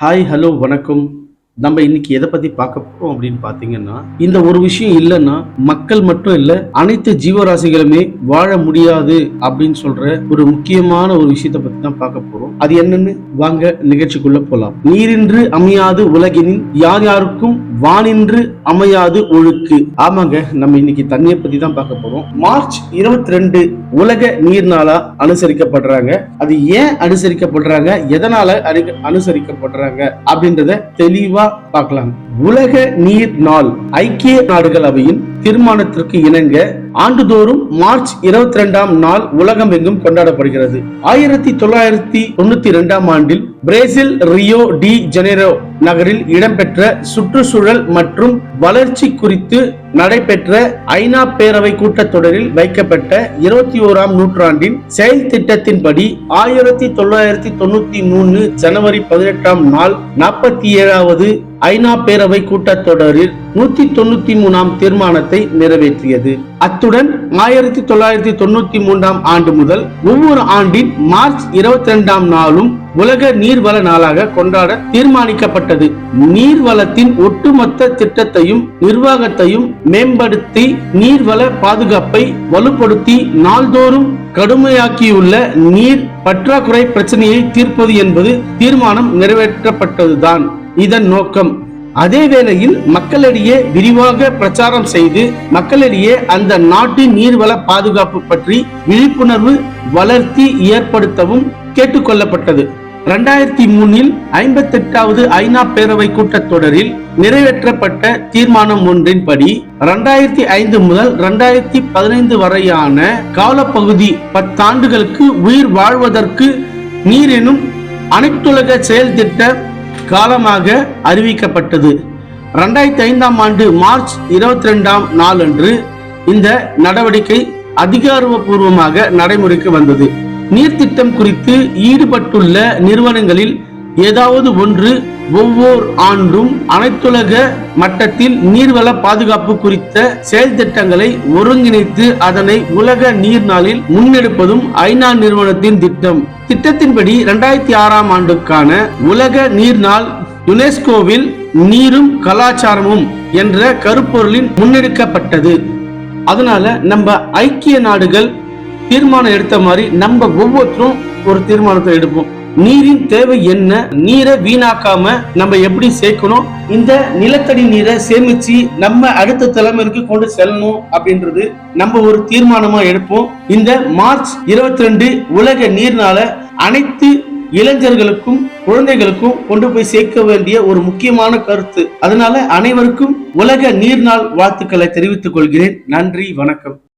Hi hello வணக்கம். நம்ம இன்னைக்கு எதை பத்தி பார்க்க போறோம் அப்படின்னு பாத்தீங்கன்னா, இந்த ஒரு விஷயம் இல்லைன்னா மக்கள் மட்டும் இல்ல அனைத்து ஜீவராசிகளுமே வாழ முடியாது அப்படின்னு சொல்ற ஒரு முக்கியமான ஒரு விஷயத்தை பத்தி தான் பார்க்க போறோம். அது என்னன்னு வாங்க நிகழ்ச்சிக்குள்ள போலாம். நீரின்று அமையாது உலகினின் யார் யாருக்கும் வானின்று அமையாது ஒழுக்கு. ஆமாங்க, நம்ம இன்னைக்கு தண்ணியை பத்தி தான் பார்க்க போறோம். மார்ச் 22 உலக நீர் நாளா அனுசரிக்கப்படுறாங்க. அது ஏன் அனுசரிக்கப்படுறாங்க, எதனால அனுசரிக்கப்படுறாங்க அப்படின்றத தெளிவா பார்க்கலாம். உலக நீர் நாள் ஐக்கிய நாடுகள் அவையின் தீர்மானத்திற்கு இணங்க ஆண்டுதோறும் மார்ச் 22ஆம் நாள் உலகமெங்கும் கொண்டாடப்படுகிறது. 1992ஆம் ஆண்டில் பிரேசில் ரியோ டி ஜெனீரோ நகரில் இடம்பெற்ற சுற்றுச்சூழல் மற்றும் வளர்ச்சி குறித்து நடைபெற்ற ஐநா பேரவை கூட்டத்தொடரில் வைக்கப்பட்ட 21ஆம் நூற்றாண்டின் செயல் திட்டத்தின்படி 1993 ஜனவரி 18ஆம் நாள் 47வது ஐநா பேரவை கூட்டத்தொடரில் 193ஆம் தீர்மானத்தை நிறைவேற்றியது. அத்துடன் 1993ஆம் ஆண்டு முதல் ஒவ்வொரு ஆண்டின் மார்ச் 22ஆம் நாளும் உலக நீர்வள நாளாக கொண்டாட தீர்மானிக்கப்பட்டது. நீர்வளத்தின் ஒட்டுமொத்த திட்டத்தையும் நிர்வாகத்தையும் மேம்படுத்தி நீர்வள பாதுகாப்பை வலுப்படுத்தி நாள்தோறும் கடுமையாக்கியுள்ள நீர் பற்றாக்குறை பிரச்சனையை தீர்ப்பது என்பது தீர்மானம் நிறைவேற்றப்பட்டதுதான் இதன் நோக்கம். அதே வேளையில் மக்களிடையே விரிவாக பிரச்சாரம் செய்து மக்களிடையே அந்த நாட்டின் நீர்வள பாதுகாப்பு பற்றி விழிப்புணர்வு வளர்த்தி ஏற்படுத்தவும் கேட்டுக்கொள்ளப்பட்டது. 2003 58வது ஐநா பேரவை கூட்டத்தொடரில் நிறைவேற்றப்பட்ட தீர்மானம் ஒன்றின்படி 2005 முதல் 2015 வரையான காலப்பகுதி 10 ஆண்டுகளுக்கு உயிர் வாழ்வதற்கு நீர் எனும் அனைத்துலக செயல் திட்ட காலமாக அறிவிக்கப்பட்டது. 2005ஆம் ஆண்டு மார்ச் 22ஆம் நாளன்று இந்த நடவடிக்கை அதிகாரப்பூர்வமாக நடைமுறைக்கு வந்தது. நீர்த்திட்டம் குறித்து ஈடுபட்டுள்ள நிறுவனங்களில் ஏதாவது ஒன்று ஒவ்வொரு ஆண்டும் அனைத்துலக மட்டத்தில் நீர்வள பாதுகாப்பு குறித்த செயல் திட்டங்களை ஒருங்கிணைத்து அதனை உலக நீர் நாளில் முன்னெடுப்பதும் ஐநா நிறுவனத்தின் திட்டம். திட்டத்தின்படி 2006ஆம் ஆண்டுக்கான உலக நீர் நாள் யுனெஸ்கோவில் நீரும் கலாச்சாரமும் என்ற கருப்பொருளின் முன்னெடுக்கப்பட்டது. அதனால நம்ம ஐக்கிய நாடுகள் தீர்மானம் எடுத்த மாதிரி நம்ம ஒவ்வொருத்தரும் ஒரு தீர்மானத்தை எடுப்போம். நீரின் தேவை என்ன, நீரை வீணாக்காம நம்ம எப்படி சேர்க்கணும், இந்த நிலத்தடி நீரை சேமிச்சு நம்ம அடுத்த தலைமுறைக்கு கொண்டு செல்லணும் அப்படின்றது நம்ம ஒரு தீர்மானமா எடுப்போம். இந்த மார்ச் 22 உலக நீர்னால அனைத்து இளைஞர்களுக்கும் குழந்தைகளுக்கும் கொண்டு போய் சேர்க்க வேண்டிய ஒரு முக்கியமான கருத்து. அதனால அனைவருக்கும் உலக நீர்நாள் வாழ்த்துக்களை தெரிவித்துக் கொள்கிறேன். நன்றி, வணக்கம்.